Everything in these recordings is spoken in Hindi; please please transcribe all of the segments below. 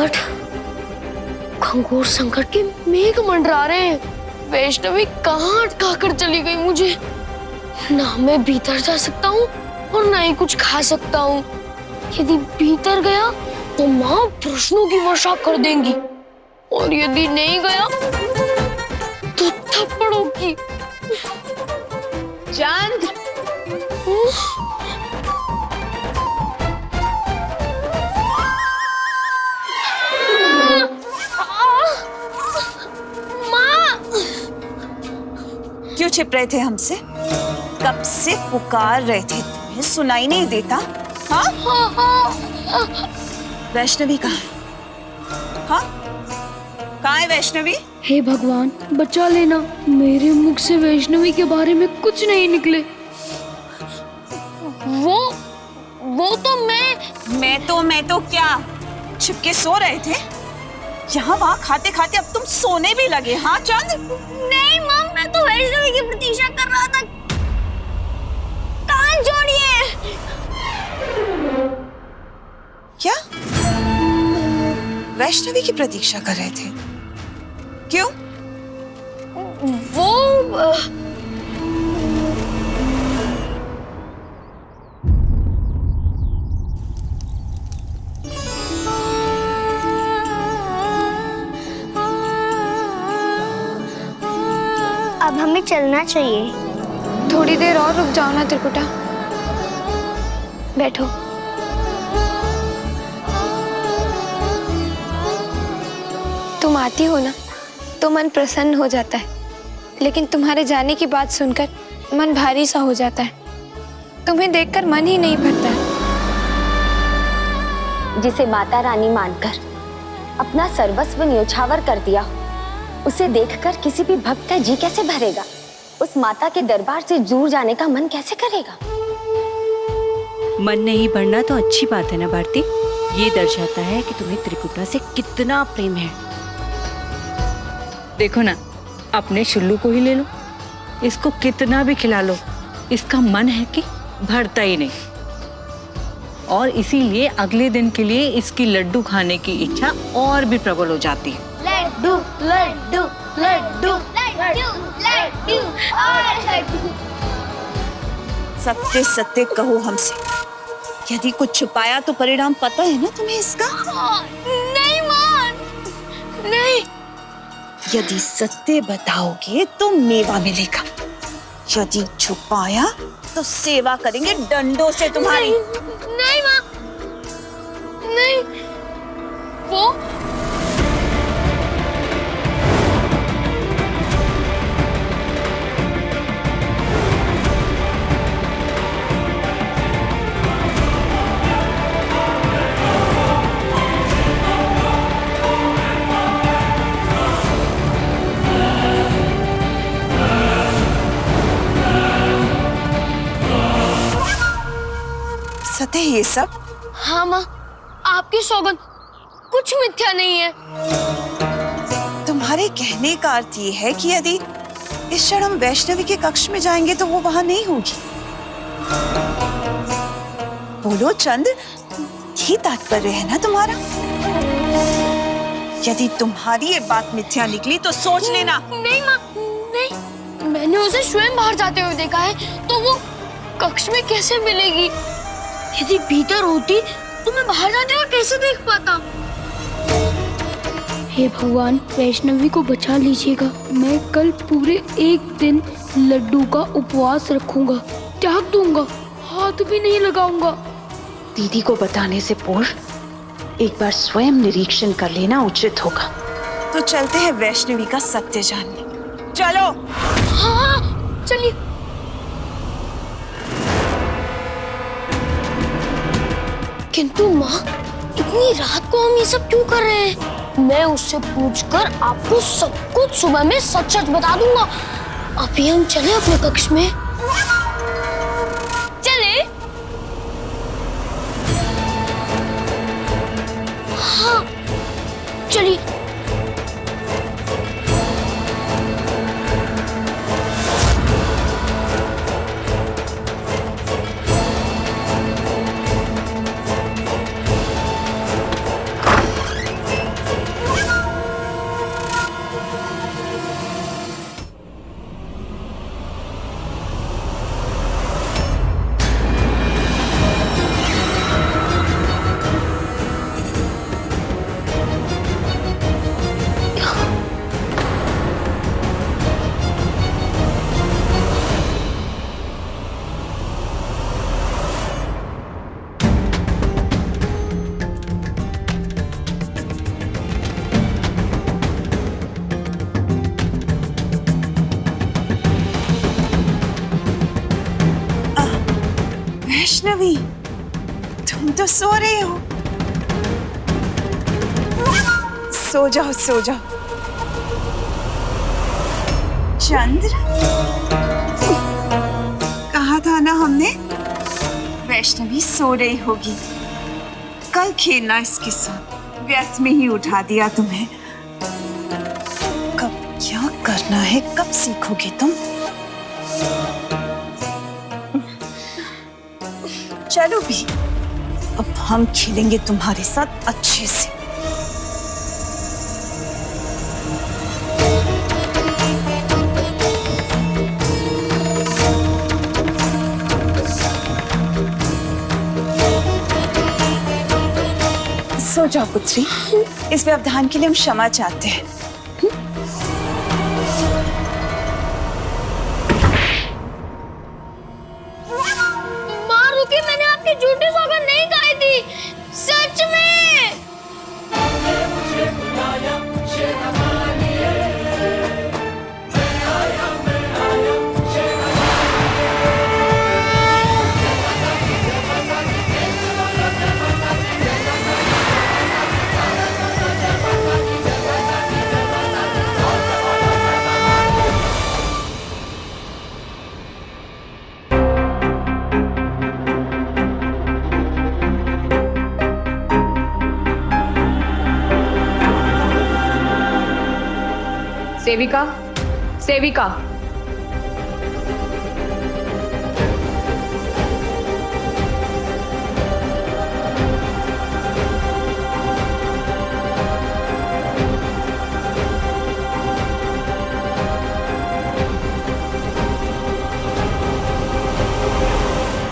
संकट, घंघोर संकट के मेघ मंडरा रहे हैं। वैष्णवी कहाँ अटका कर चली गई मुझे। ना मैं भीतर जा सकता हूँ और ना ही कुछ खा सकता हूँ। यदि भीतर गया तो माँ प्रश्नों की वर्षा कर देंगी, और यदि नहीं गया तो थप्पड़ों की। चांद, क्यों छिप रहे थे हमसे? कब से पुकार रहे थे, तुम्हें सुनाई नहीं देता? हाँ? वैष्णवी कहाँ है? हाँ? कहाँ है वैष्णवी? हे भगवान, बचा लेना, मेरे मुख से वैष्णवी के बारे में कुछ नहीं निकले। वो तो मैं तो क्या छिपके सो रहे थे? यहाँ वहाँ खाते खाते अब तुम सोने भी लगे। हाँ चंद? नहीं माँ, मैं तो वैष्णवी की प्रतीक्षा कर रहा था। कान जोड़िए। क्या वैष्णवी की प्रतीक्षा कर रहे थे? क्यों? वो अब हमें चलना चाहिए। थोड़ी देर और रुक जाओ ना त्रिकुटा। बैठो। तुम आती हो ना तो मन प्रसन्न हो जाता है, लेकिन तुम्हारे जाने की बात सुनकर मन भारी सा हो जाता है। तुम्हें देखकर मन ही नहीं भरता। जिसे माता रानी मानकर अपना सर्वस्व न्योछावर कर दिया, उसे देखकर किसी भी भक्त का जी कैसे भरेगा? उस माता के दरबार से दूर जाने का मन कैसे करेगा? मन नहीं भरना तो अच्छी बात है ना भारती। ये दर्शाता है कि तुम्हें त्रिकुटा से कितना प्रेम है। देखो ना, अपने शुल्लू को ही ले लो, इसको कितना भी खिला लो, इसका मन है कि भरता ही नहीं। और इसीलिए अगले दिन के लिए इसकी लड्डू खाने की इच्छा और भी प्रबल हो जाती है। लड्डू लड्डू लड्डू लड्डू लड्डू और लड्डू। सत्य सत्य कहो हमसे, यदि कुछ छुपाया तो परिणाम पता है ना तुम्हें इसका? नहीं माँ, नहीं। यदि सत्य बताओगे तो मेवा मिलेगा, यदि छुपाया तो सेवा करेंगे डंडों से तुम्हारी। नहीं माँ, नहीं। वो सत्य ये सब? हाँ माँ, आपकी सौगंध, कुछ मिथ्या नहीं है। तुम्हारे कहने का अर्थ ये है कि यदि इस क्षण हम वैष्णवी के कक्ष में जाएंगे तो वो वहां नहीं होगी। बोलो चंद, यही तात्पर्य है ना तुम्हारा? यदि तुम्हारी ये बात मिथ्या निकली तो सोच लेना। नहीं माँ, नहीं। मैंने उसे स्वयं बाहर जाते हुए देखा है, तो वो कक्ष में कैसे मिलेगी? यदि भीतर होती तो मैं बाहर जाते हुए कैसे देख पाता? हे भगवान, वैष्णवी को बचा लीजिएगा। मैं कल पूरे एक दिन लड्डू का उपवास रखूंगा, त्याग दूंगा, हाथ भी नहीं लगाऊंगा। दीदी को बताने से पूर्व एक बार स्वयं निरीक्षण कर लेना उचित होगा। तो चलते हैं वैष्णवी का सत्य जानने। चलो। हाँ, चलिए। किंतु माँ, इतनी रात को हम ये सब क्यों कर रहे हैं? मैं उससे पूछकर आपको सब कुछ सुबह में सच सच बता दूंगा। अभी हम चले अपने कक्ष में। चले? हाँ, चलिए। वैष्णवी, तुम तो सो रही हो। सो जाओ सो जाओ। चंद्र, कहा था ना हमने वैष्णवी सो रही होगी। कल खेलना इसके साथ, व्यर्थ में ही उठा दिया तुम्हें। कब क्या करना है, कब सीखोगी तुम? चलो भी, अब हम खेलेंगे तुम्हारे साथ अच्छे से। सो जाओ पुत्री, इस व्यवधान के लिए हम क्षमा चाहते हैं। माँ रुकी, मैंने आपकी झूठी सौगंध नहीं खाई थी, सच में। सेविका, सेविका,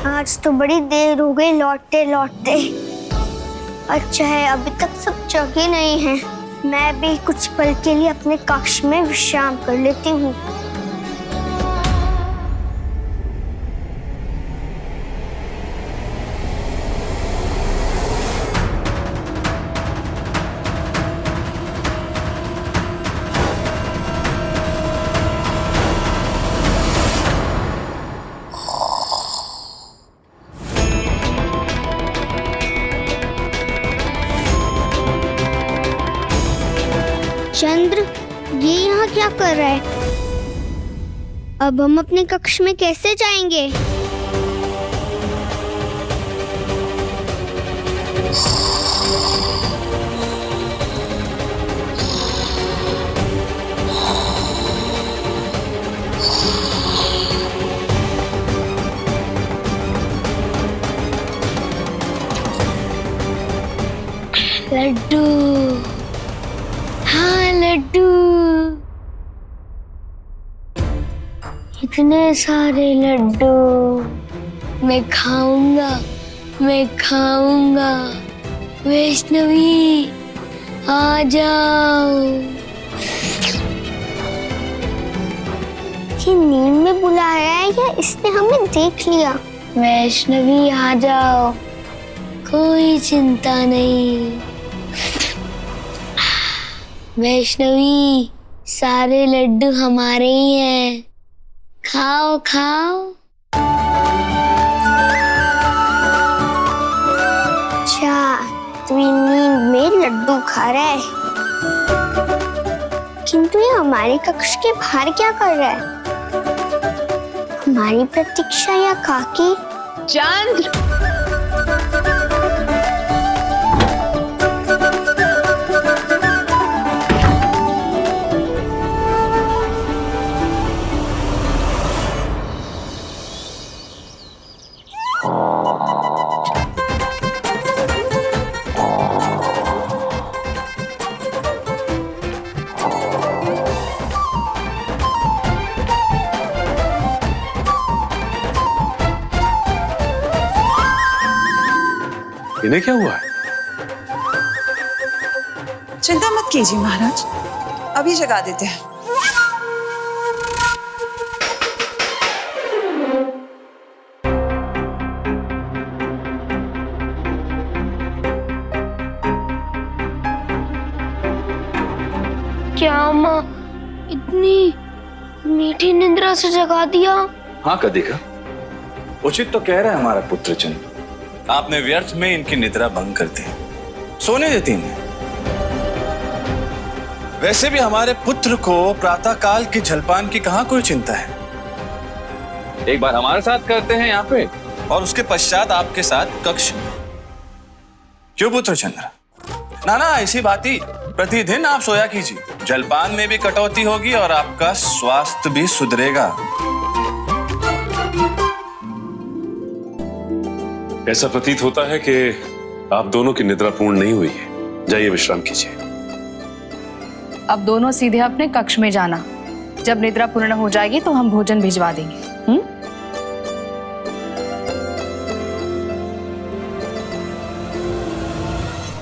आज तो बड़ी देर हो गई लौटते लौटते। अच्छा है अभी तक सब जगे नहीं हैं। मैं भी कुछ पल के लिए अपने कक्ष में विश्राम कर लेती हूँ। चंद्र, ये यहाँ क्या कर रहा है? अब हम अपने कक्ष में कैसे जाएंगे? लड्डू, हाँ लड्डू, इतने सारे लड्डू। मैं खाऊंगा, मैं खाऊंगा। वैष्णवी आ जाओ। ये नींद में बुला रहा है या इसने हमें देख लिया? वैष्णवी आ जाओ, कोई चिंता नहीं। वैष्णवी, सारे लड्डू हमारे ही हैं, खाओ खाओ। अच्छा, तो ये नींद में लड्डू खा रहा है, किंतु ये हमारे कक्ष के बाहर क्या कर रहा है? हमारी प्रतीक्षा या काकी? चंद्र, इन्हें क्या हुआ है? चिंता मत कीजिए महाराज, अभी जगा देते हैं। क्या माँ इतनी मीठी निद्रा से जगा दिया? हाँ कदिका, उचित तो कह रहा है हमारा पुत्र चंद्र। आपने व्यर्थ में इनकी निद्रा भंग कर दी, सोने देती इन्हें। वैसे भी हमारे पुत्र को प्रातः काल की जलपान की कहां कोई चिंता है। एक बार हमारे साथ करते हैं यहाँ पे, और उसके पश्चात आपके साथ कक्ष में। क्यों पुत्र चंद्र? ना ऐसी बात ही, प्रतिदिन आप सोया कीजिए, जलपान में भी कटौती होगी और आपका स्वास्थ्य भी सुधरेगा। ऐसा प्रतीत होता है कि आप दोनों की निद्रा पूर्ण नहीं हुई है। जाइए विश्राम कीजिए। अब दोनों सीधे अपने कक्ष में जाना। जब निद्रा पूर्ण हो जाएगी तो हम भोजन भिजवा देंगे।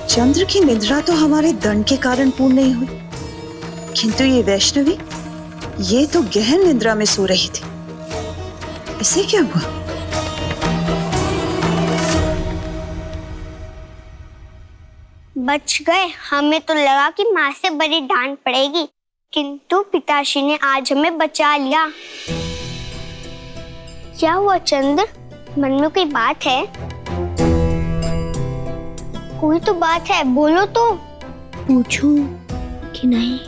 चंद्र की निद्रा तो हमारे दंड के कारण पूर्ण नहीं हुई, किंतु ये वैष्णवी, ये तो गहन निद्रा में सो रही थी। इसे क्या हुआ? बच गए। हमें तो लगा कि माँ से बड़ी डांट पड़ेगी, किंतु पिताश्री ने आज हमें बचा लिया। क्या हुआ चंद्र? मन में कोई बात है? कोई तो बात है, बोलो तो। पूछूं कि नहीं?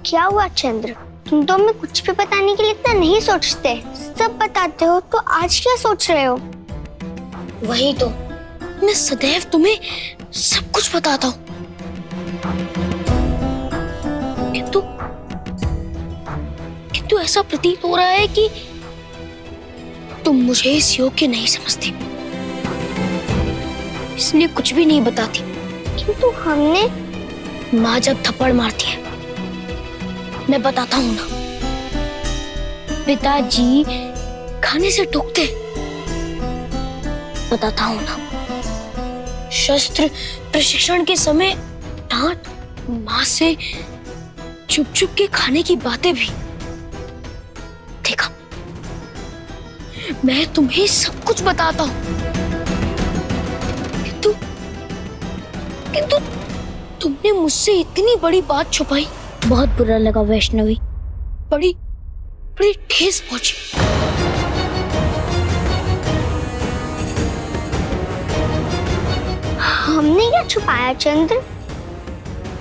क्या हुआ चंद्र? तुम तो हमें कुछ भी बताने के लिए इतना नहीं सोचते, सब बताते हो, तो आज क्या सोच रहे हो? वही तो, मैं सदैव तुम्हें सब कुछ बताता हूँ, किंतु ऐसा प्रतीत हो रहा है कि तुम मुझे इस योग्य नहीं समझती, इसलिए कुछ भी नहीं बताती। किंतु हमने... माँ जब थप्पड़ मारती है, मैं बताता हूँ ना। पिताजी खाने से टोकते, बताता हूँ ना। शस्त्र प्रशिक्षण के समय डांट, माँ से चुप चुप के खाने की बातें भी। देखा, मैं तुम्हें सब कुछ बताता हूँ, किंतु तुमने मुझसे इतनी बड़ी बात छुपाई। बहुत बुरा लगा वैष्णवी, बड़ी ठेस पहुंची। हमने क्या छुपाया चंद्र?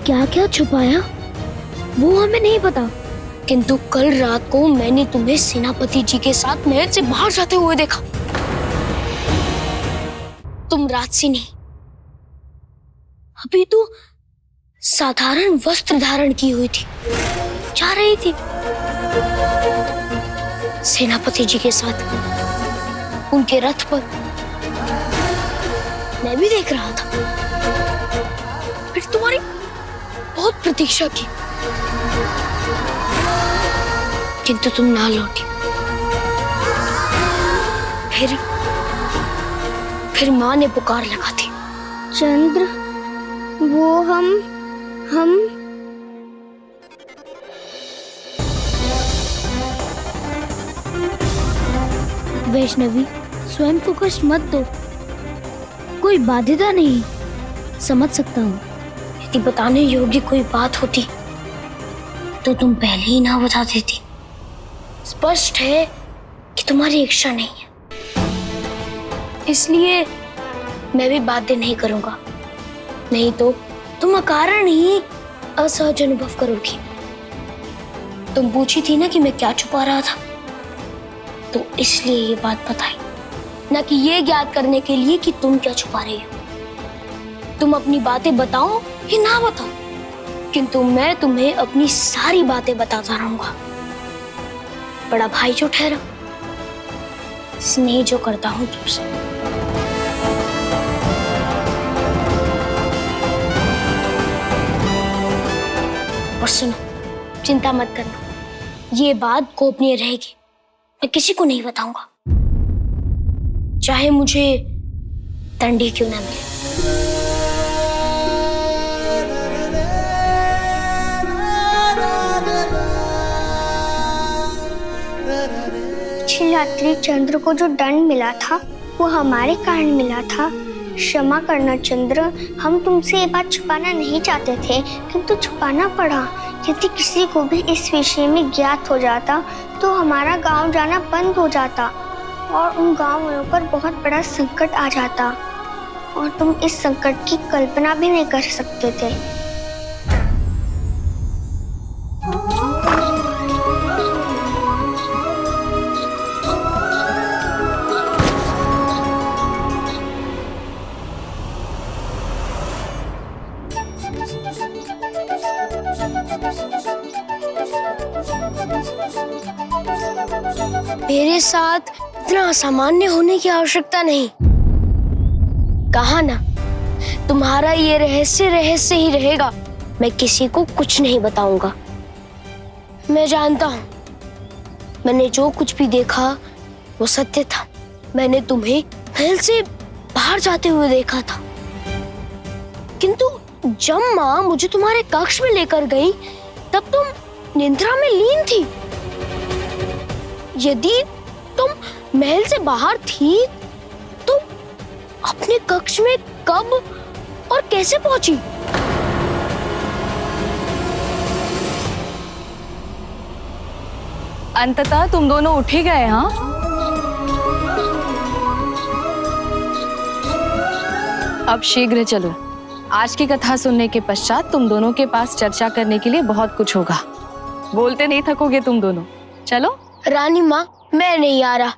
क्या क्या छुपाया वो हमें नहीं पता, किंतु कल रात को मैंने तुम्हें सेनापति जी के साथ महल से बाहर जाते हुए देखा। तुम राजसी नहीं, अभी तो साधारण वस्त्र धारण की हुई थी, जा रही थी सेनापति जी के साथ उनके रथ पर। मैं भी देख रहा था, फिर तुम्हारी बहुत प्रतीक्षा की, किंतु तुम ना लौटी। फिर माँ ने पुकार लगा दी। चंद्र, वो हम वैष्णवी, स्वयं को कष्ट मत दो, कोई बाध्यता नहीं, समझ सकता हूँ। यदि बताने योग्य कोई बात होती तो तुम पहले ही ना बता देती। स्पष्ट है कि तुम्हारी इच्छा नहीं है, इसलिए मैं भी बाध्य नहीं करूंगा, नहीं तो तुम अकारण ही असहज अनुभव करोगी। तुम पूछी थी ना कि मैं क्या छुपा रहा था, तो इसलिए ये बात बताई, ना कि ये ज्ञात करने के लिए कि तुम क्या छुपा रही हो। तुम अपनी बातें बताओ या ना बताओ, किंतु मैं तुम्हें अपनी सारी बातें बताता रहूंगा। बड़ा भाई जो ठहरा, स्नेह जो करता हूं तुमसे। और सुनो, चिंता मत करना, ये बात गोपनीय रहेगी, मैं किसी को नहीं बताऊंगा, चाहे मुझे दंडी क्यों ना मिले। पिछली रात्रि चंद्र को जो दंड मिला था वो हमारे कारण मिला था। क्षमा करना चंद्र, हम तुमसे ये बात छुपाना नहीं चाहते थे, किंतु छुपाना पड़ा। यदि किसी को भी इस विषय में ज्ञात हो जाता तो हमारा गांव जाना बंद हो जाता और उन गांव वालों पर बहुत बड़ा संकट आ जाता और तुम इस संकट की कल्पना भी नहीं कर सकते थे। मेरे साथ इतना असामान्य होने की आवश्यकता नहीं। कहा ना, तुम्हारा ये रहस्य रहस्य ही रहेगा। मैं किसी को कुछ नहीं बताऊंगा। मैं जानता हूं, मैंने जो कुछ भी देखा वो सत्य था। मैंने तुम्हें महल से बाहर जाते हुए देखा था, किंतु जब माँ मुझे तुम्हारे कक्ष में लेकर गई तब तुम निद्रा में लीन थी। यदि तुम महल से बाहर थी तो अपने कक्ष में कब और कैसे पहुंची? अंततः तुम दोनों उठ ही गए, हाँ? अब शीघ्र चलो। आज की कथा सुनने के पश्चात तुम दोनों के पास चर्चा करने के लिए बहुत कुछ होगा। बोलते नहीं थकोगे तुम दोनों। चलो। रानी माँ, मैं नहीं आ रहा।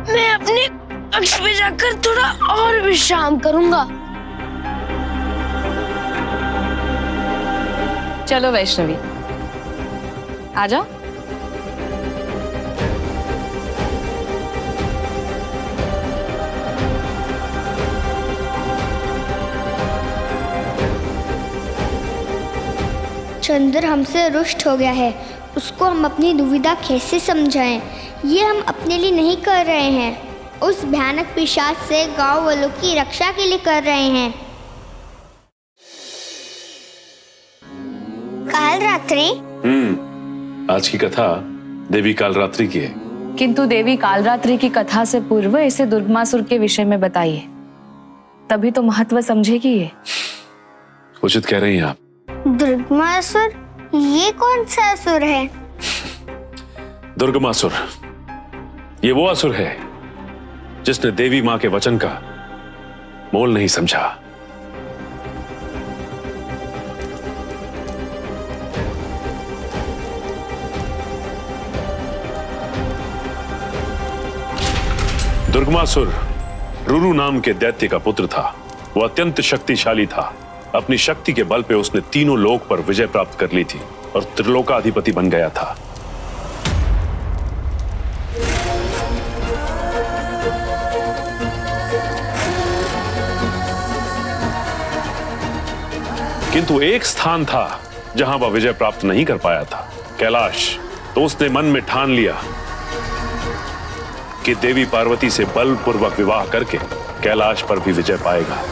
मैं अपने कक्ष में जाकर थोड़ा और विश्राम करूंगा। चलो वैष्णवी, आ जाओ। चंद्र हमसे रुष्ट हो गया है, उसको हम अपनी दुविधा कैसे समझाएं? ये हम अपने लिए नहीं कर रहे हैं, उस भयानक पिशाच से गांव वालों की रक्षा के लिए कर रहे हैं। काल रात्रि। आज की कथा देवी कालरात्रि की है। किंतु देवी कालरात्रि की कथा से पूर्व इसे दुर्गमासुर के विषय में बताइए, तभी तो महत्व समझेगी ये। उचित कह रही हैं आप। दुर्गमासुर? ये कौन सा असुर है? दुर्गमासुर ये वो असुर है जिसने देवी मां के वचन का मोल नहीं समझा। दुर्गमासुर रुरु नाम के दैत्य का पुत्र था। वो अत्यंत शक्तिशाली था। अपनी शक्ति के बल पे उसने तीनों लोक पर विजय प्राप्त कर ली थी और त्रिलोकाधिपति बन गया था। किंतु एक स्थान था जहां वह विजय प्राप्त नहीं कर पाया था, कैलाश। तो उसने मन में ठान लिया कि देवी पार्वती से बलपूर्वक विवाह करके कैलाश पर भी विजय पाएगा।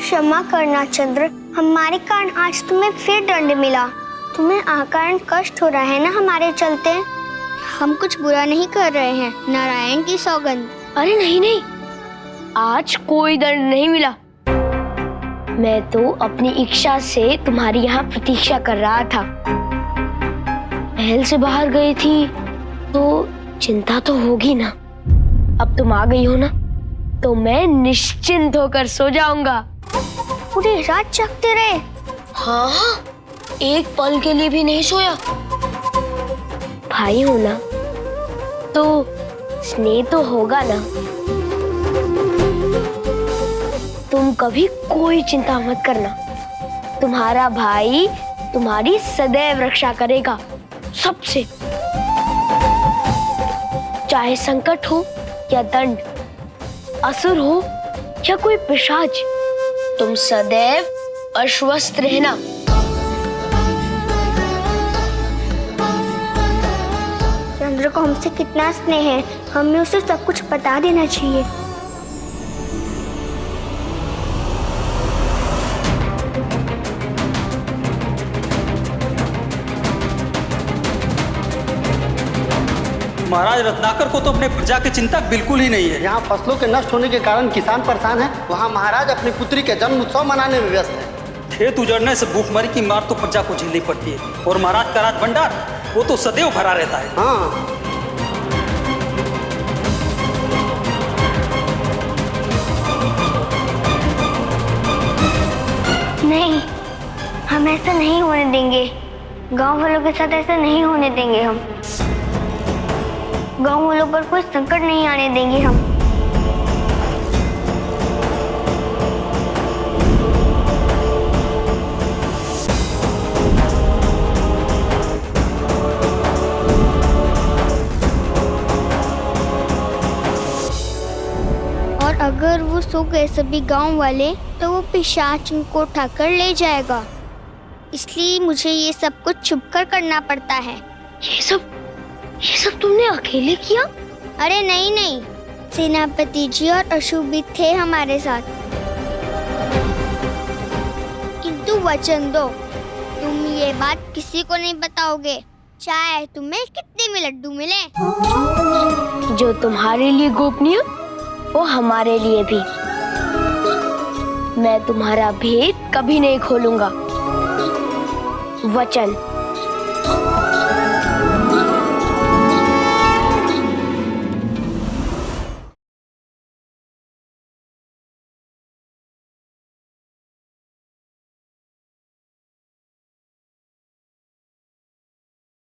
क्षमा करना चंद्र, हमारे कारण आज तुम्हें फिर दंड मिला। तुम्हें अकारण कष्ट हो रहा है ना हमारे चलते? हम कुछ बुरा नहीं कर रहे हैं, नारायण की सौगंध। अरे नहीं नहीं, आज कोई दंड नहीं मिला। मैं तो अपनी इच्छा से तुम्हारी यहाँ प्रतीक्षा कर रहा था। महल से बाहर गई थी तो चिंता तो होगी ना। अब तुम आ गई हो ना, तो मैं निश्चिंत होकर सो जाऊंगा। पूरी रात जगते रहे? हाँ, एक पल के लिए भी नहीं सोया। भाई हो ना, तो स्नेह तो होगा ना। तुम कभी कोई चिंता मत करना। तुम्हारा भाई तुम्हारी सदैव रक्षा करेगा, सबसे। चाहे संकट हो या दंड, असुर हो या कोई पिशाच, तुम सदैव आश्वस्त रहना। चंद्र को हमसे कितना स्नेह है, हमें उसे सब कुछ बता देना चाहिए। महाराज रत्नाकर को तो अपने प्रजा की चिंता बिल्कुल ही नहीं है। यहाँ फसलों के नष्ट होने के कारण किसान परेशान हैं। वहाँ महाराज अपनी पुत्री के जन्म उत्सव मनाने में व्यस्त है। खेत उजड़ने से भूखमरी की मार तो प्रजा को झेलनी पड़ती है, और महाराज का राज भंडार वो तो सदैव भरा रहता है। हाँ, नहीं, हम ऐसा नहीं होने देंगे। गांव वालों के साथ ऐसा नहीं होने देंगे हम। गांव वालों पर कोई संकट नहीं आने देंगे हम। और अगर वो सो गए सभी गांव वाले, तो वो पिशाच उनको उठाकर ले जाएगा। इसलिए मुझे ये सब कुछ छुपकर करना पड़ता है। ये सब तुमने अकेले किया? अरे नहीं नहीं, सेनापति जी और अशुभ भी थे हमारे साथ। किंतु वचन दो, तुम ये बात किसी को नहीं बताओगे, चाहे तुम्हें कितने में लड्डू मिले। जो तुम्हारे लिए गोपनीय, वो हमारे लिए भी। मैं तुम्हारा भेद कभी नहीं खोलूंगा। वचन।